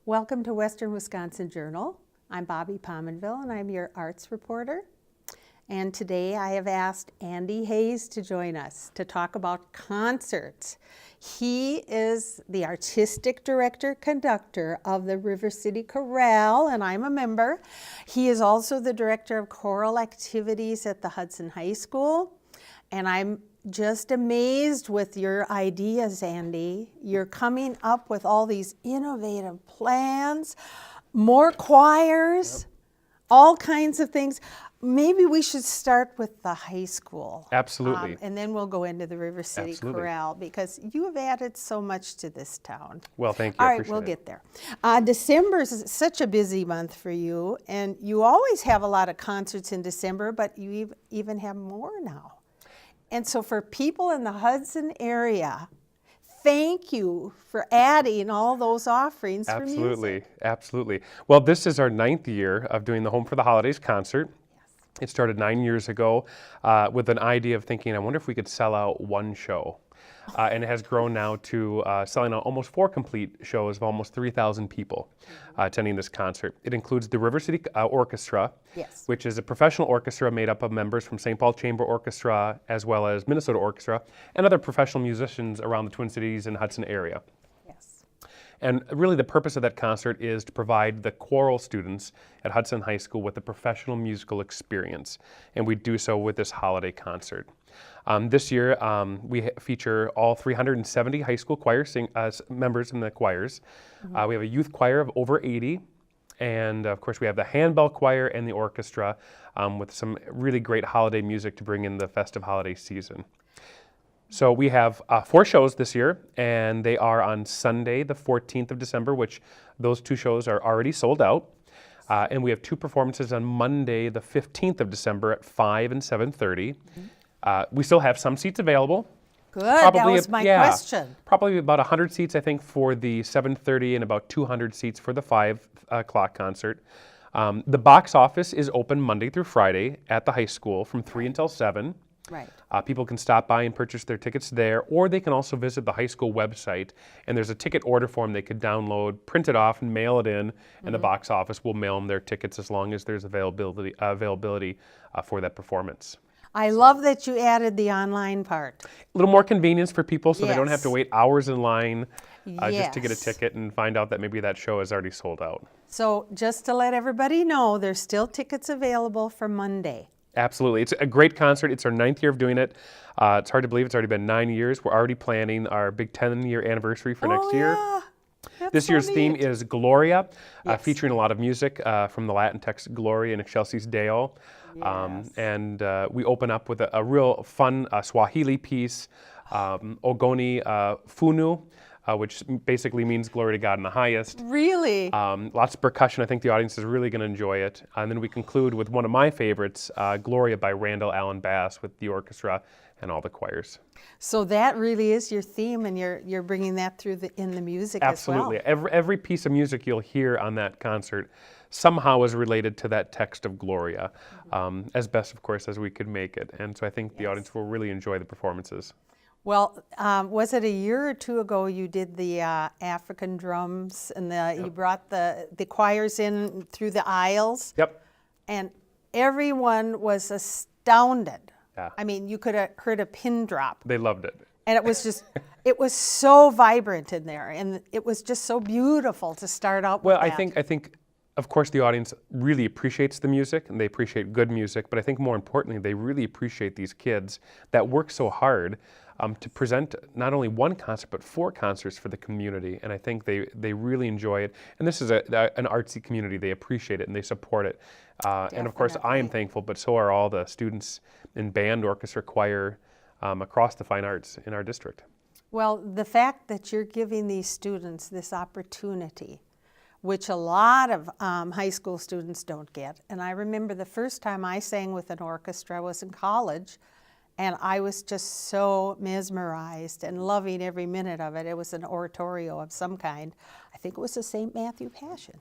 Welcome to Western Wisconsin Journal. I'm Bobby Pominville and I'm your arts reporter. And today I have asked Andy Haase to join us to talk about concerts. He is the artistic director-conductor of the River City Chorale, and I'm a member. He is also the director of choral activities at the Hudson High School. And I'm just amazed with your ideas, Andy. You're coming up with all these innovative plans, more choirs, all kinds of things. Maybe we should start with the high school. Absolutely. And then we'll go into the River City Chorale, because you have added so much to this town. Well, thank you. All right, we'll get there. December is such a busy month for you, and you always have a lot of concerts in December, but you even have more now. And so for people in the Hudson area, thank you for adding all those offerings for music. Absolutely. Well, this is our 9th year of doing the Home for the Holidays concert. It started 9 years ago with an idea of thinking, I wonder if we could sell out one show. And it has grown now to selling out almost 4 complete shows of almost 3,000 people attending this concert. It includes the River City Orchestra, which is a professional orchestra made up of members from St. Paul Chamber Orchestra, as well as Minnesota Orchestra, and other professional musicians around the Twin Cities and Hudson area. And really the purpose of that concert is to provide the choral students at Hudson High School with a professional musical experience. And we do so with this holiday concert. This year, we feature all 370 high school choir members in the choirs. We have a youth choir of over 80. And of course, we have the handbell choir and the orchestra with some really great holiday music to bring in the festive holiday season. So we have 4 shows this year, and they are on Sunday, the 14th of December, which those 2 shows are already sold out. And we have 2 performances on Monday, the 15th of December at 5 and 7:30. We still have some seats available. Good, that was my question. Probably about 100 seats, I think, for the 7:30 and about 200 seats for the 5 o'clock concert. The box office is open Monday through Friday at the high school from 3 until 7. Right. People can stop by and purchase their tickets there, or they can also visit the high school website, and there's a ticket order form they could download, print it off, and mail it in, and the box office will mail them their tickets as long as there's availability for that performance. I love that you added the online part. A little more convenience for people so they don't have to wait hours in line just to get a ticket and find out that maybe that show is already sold out. So just to let everybody know, there's still tickets available for Monday. Absolutely. It's a great concert. It's our 9th year of doing it. It's hard to believe it's already been 9 years. We're already planning our big 10-year anniversary for next year. This year's theme is Gloria, featuring a lot of music from the Latin text Gloria in Excelsis Deo. And we open up with a real fun Swahili piece, Ogoni Funu, which basically means glory to God in the highest. Really? Lots of percussion. I think the audience is really going to enjoy it. And then we conclude with one of my favorites, Gloria by Randall Allen Bass with the orchestra and all the choirs. So that really is your theme, and you're bringing that through in the music as well. Absolutely. Every piece of music you'll hear on that concert somehow is related to that text of Gloria, as best, of course, as we could make it. And so I think the audience will really enjoy the performances. Well, was it a year or 2 ago you did the African drums, and you brought the choirs in through the aisles? Yep. And everyone was astounded. Yeah. I mean, you could have heard a pin drop. They loved it. And it was just, it was so vibrant in there, and it was just so beautiful to start out with that. Well, I think, of course, the audience really appreciates the music, and they appreciate good music, but I think more importantly, they really appreciate these kids that work so hard to present not only 1 concert, but 4 concerts for the community. And I think they really enjoy it. And this is an artsy community. They appreciate it and they support it. And of course, I am thankful, but so are all the students in band, orchestra, choir, across the fine arts in our district. Well, the fact that you're giving these students this opportunity, which a lot of high school students don't get. And I remember the first time I sang with an orchestra was in college, and I was just so mesmerized and loving every minute of it. It was an oratorio of some kind. I think it was the St. Matthew Passion.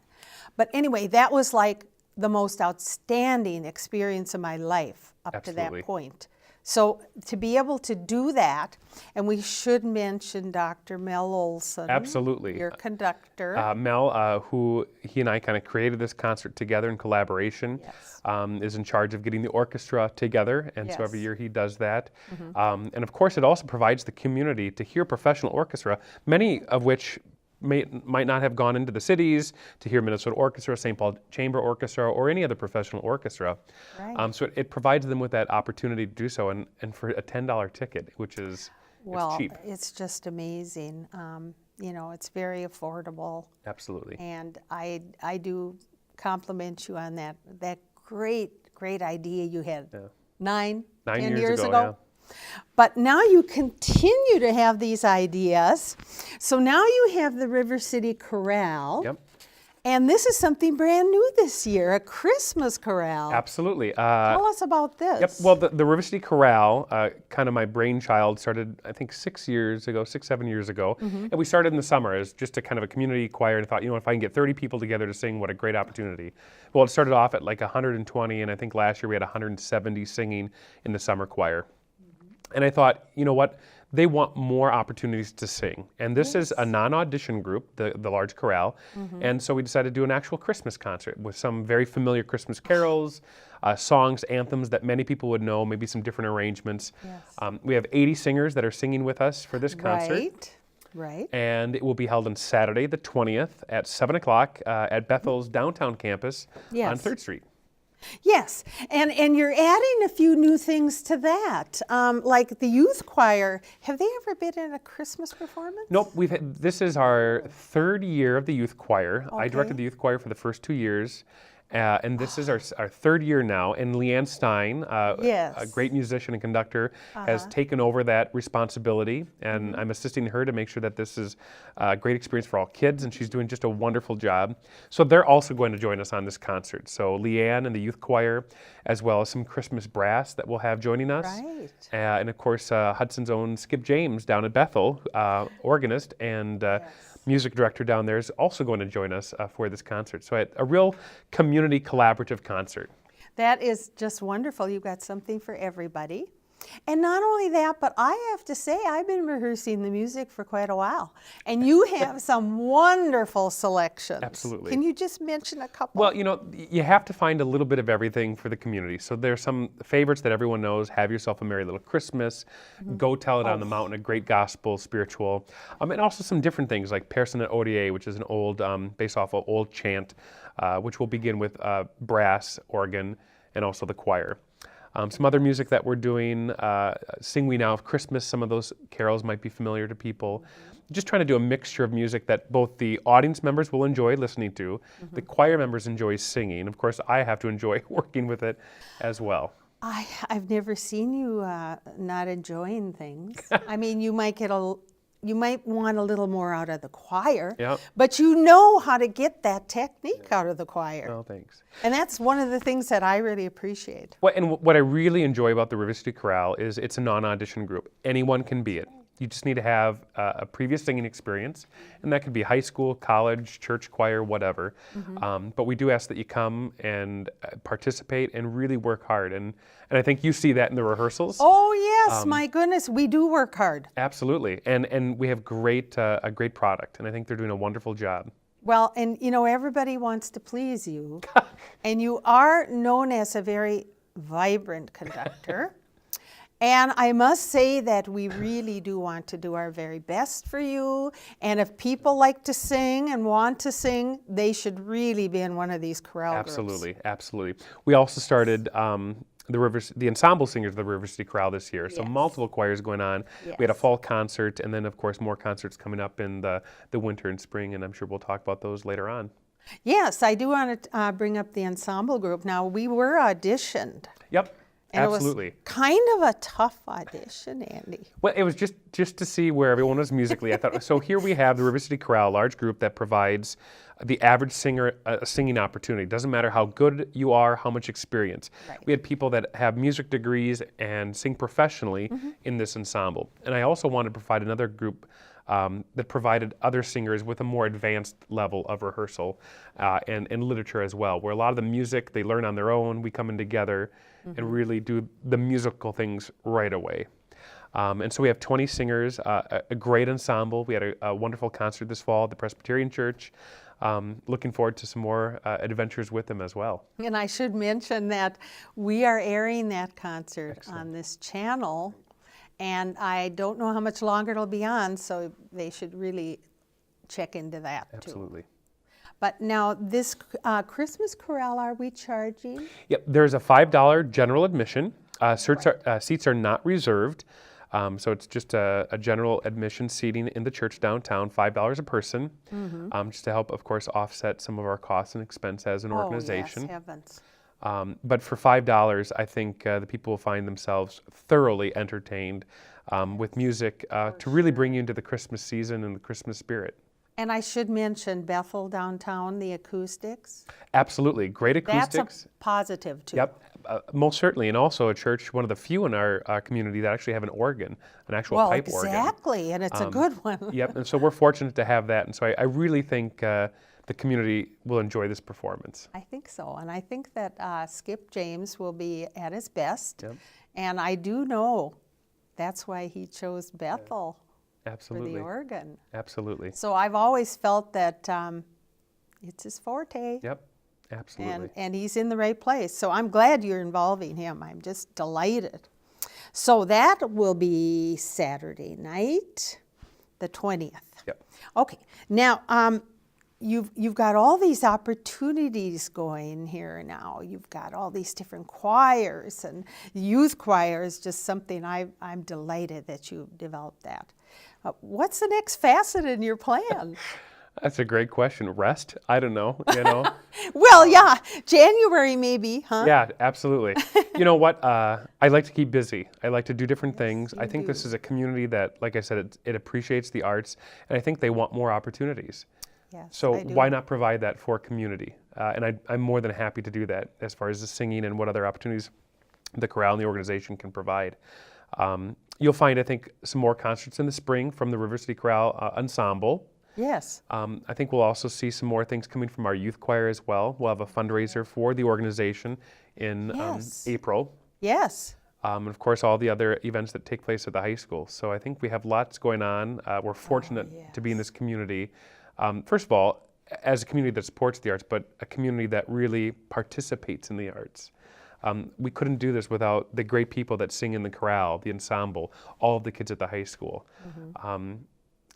But anyway, that was like the most outstanding experience of my life up to that point. So to be able to do that, and we should mention Dr. Mel Olson, Absolutely. your conductor. Mel, who he and I kind of created this concert together in collaboration, Yes. is in charge of getting the orchestra together, and so every Yes. year he does that. And of course, it also provides the community to hear professional orchestra, many of which might not have gone into the cities to hear Minnesota Orchestra, St. Paul Chamber Orchestra, or any other professional orchestra. Right. So it provides them with that opportunity to do so, and for a $10 ticket, which is Well, it's cheap. it's just amazing. You know, it's very affordable, Absolutely. and I do compliment you on that great idea you had Yeah. 10 9 years years ago, ago. But now you continue to have these ideas. So now you have the River City Chorale. Yep. And this is something brand new this year, a Christmas chorale. Absolutely. Tell us about this. Yep. Well, the River City Chorale, kind of my brainchild, started I think 6 years ago, 7 years ago, and we started in the summer as just a kind of a community choir, and thought, you know, if I can get 30 people together to sing, what a great opportunity. Well, it started off at like 120, and I think last year we had 170 singing in the summer choir. And I thought, you know what, they want more opportunities to sing. And this is a non-audition group, the large chorale. And so we decided to do an actual Christmas concert with some very familiar Christmas carols, songs, anthems that many people would know, maybe some different arrangements. Yes. We have 80 singers that are singing with us for this concert. Right. And it will be held on Saturday, the 20th at 7 o'clock at Bethel's downtown campus on Yes. 3rd Street. Yes, and you're adding a few new things to that, like the youth choir. Have they ever been in a Christmas performance? Nope, this is our 3rd year of the youth choir. I directed Okay. the youth choir for the first 2 years, and this is our 3rd year now. And Leanne Stein, Yes. a great musician and conductor, has taken over that responsibility, and I'm assisting her to make sure that this is a great experience for all kids, and she's doing just a wonderful job. So they're also going to join us on this concert. So Leanne and the youth choir, as well as some Christmas brass that we'll have joining us. Right. And of course, Hudson's own Skip James down at Bethel, organist and music director down there, is also going to join us for this concert. So a real community collaborative concert. That is just wonderful. You've got something for everybody. And not only that, but I have to say, I've been rehearsing the music for quite a while. And you have some wonderful selections. Absolutely. Can you just mention a couple? Well, you know, you have to find a little bit of everything for the community. So there's some favorites that everyone knows. Have Yourself a Merry Little Christmas, Go Tell It on the Mountain, a great gospel, spiritual. And also some different things like Personate ODA, which is an old, based off of old chant, which will begin with brass, organ, and also the choir. Some other music that we're doing, Sing We Now of Christmas, some of those carols might be familiar to people. Just trying to do a mixture of music that both the audience members will enjoy listening to, the choir members enjoy singing. Of course, I have to enjoy working with it as well. I've never seen you not enjoying things. I mean, you might want a little more out of the choir, Yep. but you know how to get that technique out of the choir. Oh, thanks. And that's one of the things that I really appreciate. What I really enjoy about the River City Chorale is it's a non-audition group. Anyone can be it. You just need to have a previous singing experience, and that could be high school, college, church choir, whatever. But we do ask that you come and participate and really work hard. And I think you see that in the rehearsals. Oh yes, my goodness, we do work hard. Absolutely. And we have a great product, and I think they're doing a wonderful job. Well, and you know, everybody wants to please you, and you are known as a very vibrant conductor. And I must say that we really do want to do our very best for you. And if people like to sing and want to sing, they should really be in one of these chorale groups. Absolutely. We also started the ensemble singers of the River City Chorale this year. So Yes. multiple choirs going on. We had a Yes. fall concert, and then of course more concerts coming up in the winter and spring, and I'm sure we'll talk about those later on. Yes, I do want to bring up the ensemble group. Now, we were auditioned. Yep. And Absolutely. it was kind of a tough audition, Andy. Well, it was just to see where everyone was musically. I thought, so here we have the River City Chorale, a large group that provides the average singer a singing opportunity. Doesn't matter how good you are, how much experience. Right. We had people that have music degrees and sing professionally in this ensemble. And I also wanted to provide another group that provided other singers with a more advanced level of rehearsal and literature as well, where a lot of the music they learn on their own, we come in together and really do the musical things right away. And so we have 20 singers, a great ensemble. We had a wonderful concert this fall at the Presbyterian Church. Looking forward to some more adventures with them as well. And I should mention that we are airing that concert on this channel, and I don't know how much longer it'll be on, so they should really check into that too. Absolutely. But now this Christmas chorale, are we charging? Yep, there's a $5 general admission. Seats are not reserved. So it's just a general admission seating in the church downtown, $5 a person, just to help, of course, offset some of our costs and expense as an organization. Oh, yes, heavens. But for $5, I think the people will find themselves thoroughly entertained with music to really bring you into the Christmas season and the Christmas spirit. And I should mention Bethel downtown, the acoustics. Absolutely, great acoustics. That's a positive too. Yep, most certainly, and also a church, one of the few in our community that actually have an organ, an actual pipe organ. Well, exactly, and it's a good one. Yep, and so we're fortunate to have that, and so I really think the community will enjoy this performance. I think so, and I think that Skip James will be at his best, Yep. and I do know that's why he chose Bethel for Absolutely. the organ. Absolutely. So I've always felt that it's his forte. Yep, absolutely. And he's in the right place. So I'm glad you're involving him. I'm just delighted. So that will be Saturday night, the 20th. Yep. Okay. Now, you've got all these opportunities going here now. You've got all these different choirs, and youth choir is just something I'm delighted that you've developed that. What's the next facet in your plan? That's a great question. Rest? I don't know, Well, yeah, January maybe, huh? Yeah, absolutely. You know what? I like to keep busy. I like to do different things. I think this is a community that, like I said, it appreciates the arts, and I think they want more opportunities. Yes, So I do. why not provide that for a community? And I'm more than happy to do that as far as the singing and what other opportunities the chorale and the organization can provide. You'll find, I think, some more concerts in the spring from the River City Chorale Ensemble. Yes. I think we'll also see some more things coming from our youth choir as well. We'll have a fundraiser for the organization in Yes. April. Yes. And of course, all the other events that take place at the high school. So I think we have lots going on. We're fortunate to be in this community. First of all, as a community that supports the arts, but a community that really participates in the arts. We couldn't do this without the great people that sing in the chorale, the ensemble, all of the kids at the high school.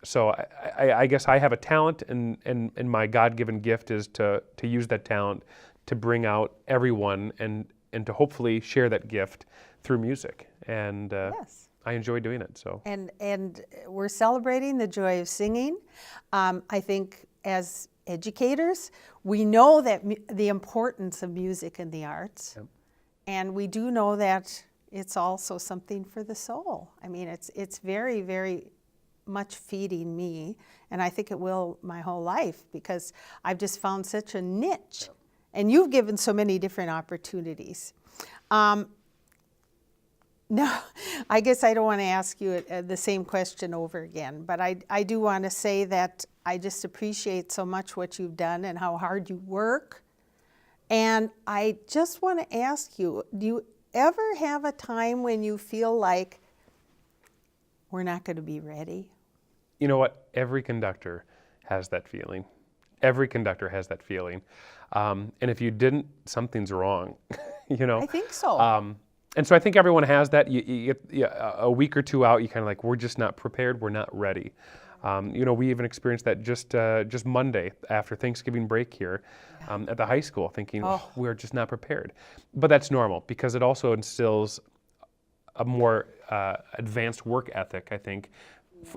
So I guess I have a talent, and my God-given gift is to use that talent to bring out everyone and to hopefully share that gift through music. And Yes. I enjoy doing it. So And we're celebrating the joy of singing. I think as educators, we know that the importance of music and the arts. Yep. And we do know that it's also something for the soul. I mean, it's very, very much feeding me, and I think it will my whole life, because I've just found such a niche. And you've given so many different opportunities. No, I guess I don't want to ask you the same question over again, but I do want to say that I just appreciate so much what you've done and how hard you work. And I just want to ask you, do you ever have a time when you feel like we're not going to be ready? you know what? Every conductor has that feeling. Every conductor has that feeling. And if you didn't, something's wrong, I think so. And so I think everyone has that. You get a week or two out, you kind of like, we're just not prepared, we're not ready. We even experienced that just Monday after Thanksgiving break here at the high school, thinking we're just not prepared. But that's normal, because it also instills a more advanced work ethic, I think,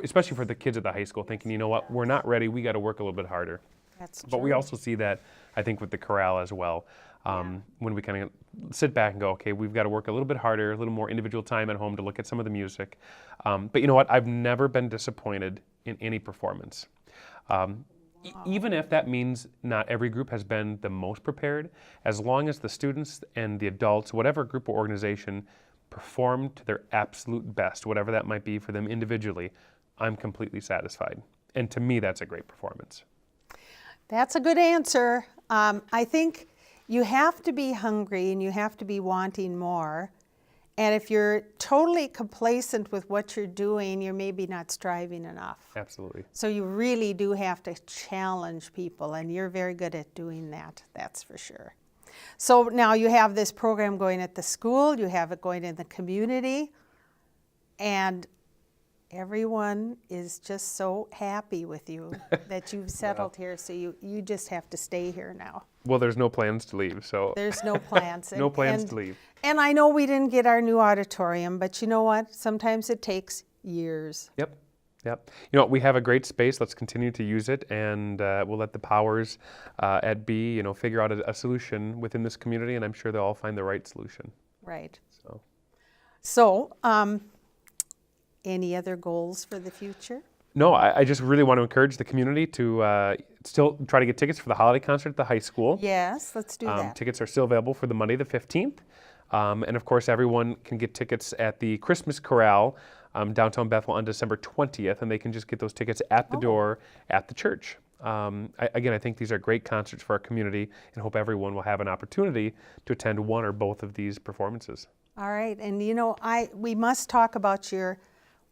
especially for the kids at the high school, thinking, you know what, we're not ready, we got to work a little bit harder. That's true. But we also see that, I think, with the chorale as well. When we kind of sit back and go, okay, we've got to work a little bit harder, a little more individual time at home to look at some of the music. But you know what? I've never been disappointed in any performance. Even if that means not every group has been the most prepared, as long as the students and the adults, whatever group or organization, perform to their absolute best, whatever that might be for them individually, I'm completely satisfied. And to me, that's a great performance. That's a good answer. I think you have to be hungry and you have to be wanting more. And if you're totally complacent with what you're doing, you're maybe not striving enough. Absolutely. So you really do have to challenge people, and you're very good at doing that, that's for sure. So now you have this program going at the school, you have it going in the community, and everyone is just so happy with you that you've settled here, so you just have to stay here now. Well, there's no plans to leave, so. There's no plans. No plans to leave. And I know we didn't get our new auditorium, but you know what? Sometimes it takes years. Yep. You know, we have a great space. Let's continue to use it, and we'll let the powers at B, you know, figure out a solution within this community, and I'm sure they'll all find the right solution. Right. So, any other goals for the future? No, I just really want to encourage the community to still try to get tickets for the holiday concert at the high school. Yes, let's do that. Tickets are still available for the Monday the 15th. And of course, everyone can get tickets at the Christmas Chorale downtown Bethel on December 20th, and they can just get those tickets at the door at the church. Again, I think these are great concerts for our community, and hope everyone will have an opportunity to attend one or both of these performances. All right, and you know, we must talk about your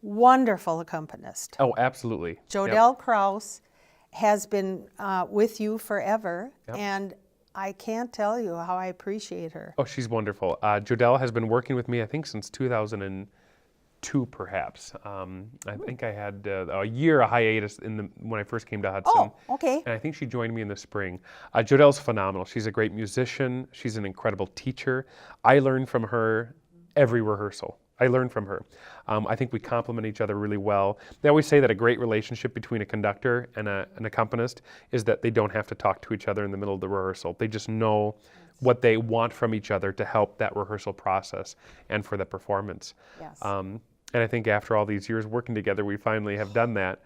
wonderful accompanist. Oh, absolutely. Jodelle Krause has been with you forever, Yep. and I can't tell you how I appreciate her. Oh, she's wonderful. Jodelle has been working with me, I think, since 2002, perhaps. I think I had a hiatus when I first came to Hudson. Oh, okay. And I think she joined me in the spring. Jodelle's phenomenal. She's a great musician. She's an incredible teacher. I learn from her every rehearsal. I learn from her. I think we complement each other really well. They always say that a great relationship between a conductor and an accompanist is that they don't have to talk to each other in the middle of the rehearsal. They just know what they want from each other to help that rehearsal process and for the performance. Yes. And I think after all these years working together, we finally have done that.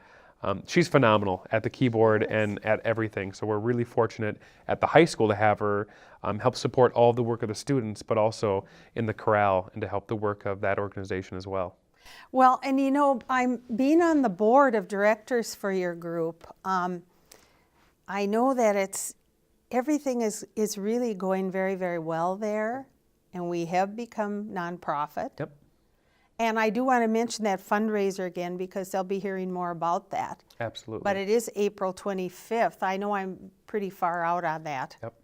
She's phenomenal at the keyboard and at everything. So we're really fortunate at the high school to have her help support all the work of the students, but also in the chorale and to help the work of that organization as well. Well, and you know, I'm being on the board of directors for your group. I know that everything is really going very, very well there, and we have become nonprofit. Yep. And I do want to mention that fundraiser again because they'll be hearing more about that. Absolutely. But it is April 25th. I know I'm pretty far out on that. Yep.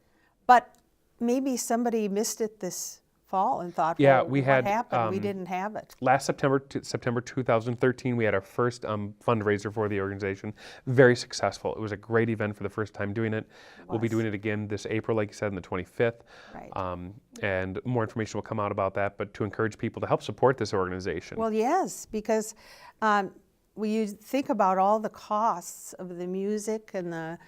But maybe somebody missed it this fall and thought, Yeah, well, we what had, happened? We didn't have it. Last September 2013, we had our first fundraiser for the organization. Very successful. It was a great event for the first time doing it. We'll be doing it again this April, like you said, on the 25th. Right. And more information will come out about that, but to encourage people to help support this organization. Well, yes, because when you think about all the costs of the music and the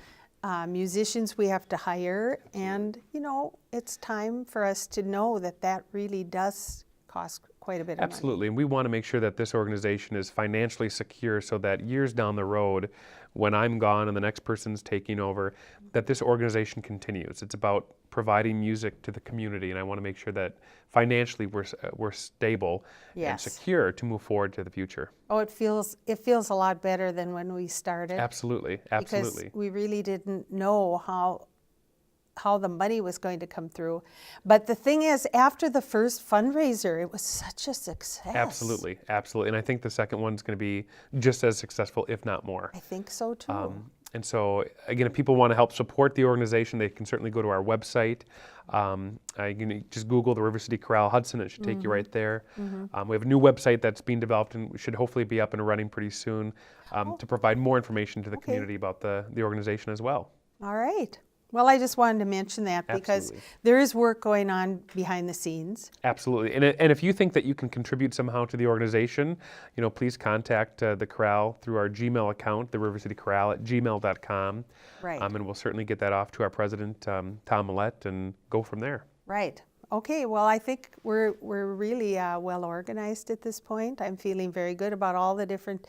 musicians we have to hire, and you know, it's time for us to know that really does cost quite a bit of money. Absolutely, and we want to make sure that this organization is financially secure so that years down the road, when I'm gone and the next person's taking over, that this organization continues. It's about providing music to the community, and I want to make sure that financially we're stable and Yes. secure to move forward to the future. Oh, it feels a lot better than when we started. Absolutely, Because absolutely. we really didn't know how the money was going to come through. But the thing is, after the first fundraiser, it was such a success. Absolutely, absolutely. And I think the second one's going to be just as successful, if not more. I think so too. And so, again, if people want to help support the organization, they can certainly go to our website. You can just Google the River City Chorale Hudson. It should take you right there. We have a new website that's being developed and should hopefully be up and running pretty soon to provide more information to the community about the organization as well. All right. Well, I just wanted to mention that because Absolutely. there is work going on behind the scenes. Absolutely. And if you think that you can contribute somehow to the organization, you know, please contact the chorale through our Gmail account, the River City Chorale at gmail.com. Right. And we'll certainly get that off to our president, Tom Millett, and go from there. Right. Okay, well, I think we're really well organized at this point. I'm feeling very good about all the different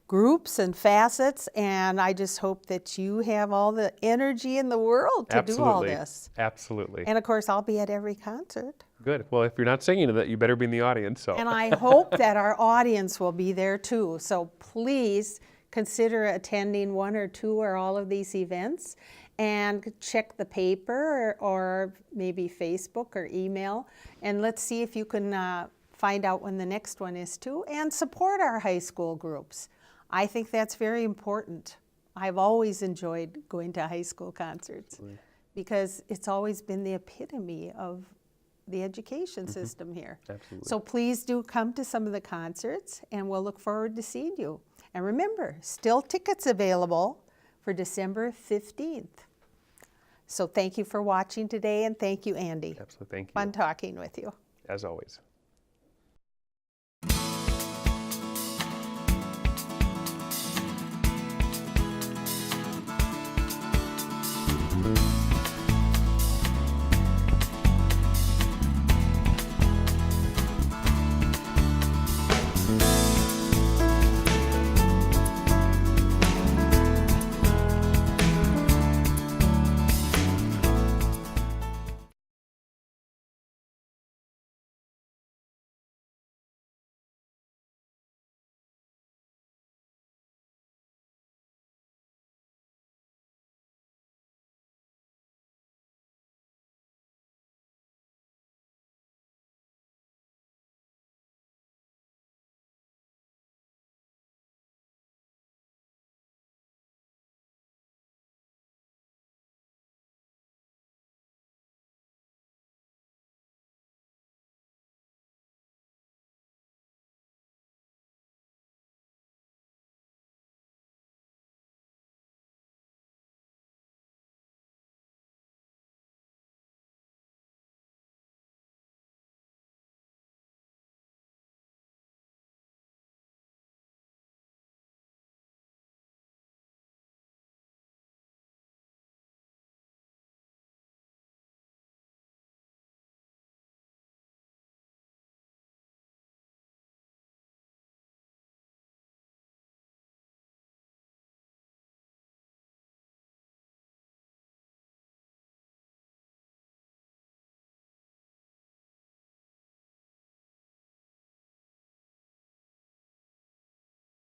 groups and facets, and I just hope that you have all the energy in the world to do all Absolutely. this. Absolutely. And of course, I'll be at every concert. Good. Well, if you're not singing that, you better be in the audience. So. And I hope that our audience will be there too. So please consider attending one or two or all of these events, and check the paper or maybe Facebook or email, and let's see if you can find out when the next one is too, and support our high school groups. I think that's very important. I've always enjoyed going to high school concerts because it's always been the epitome of the education system here. Absolutely. So please do come to some of the concerts, and we'll look forward to seeing you. And remember, still tickets available for December 15th. So thank you for watching today, and thank you, Andy. Absolutely. Thank you. Fun talking with you. As always.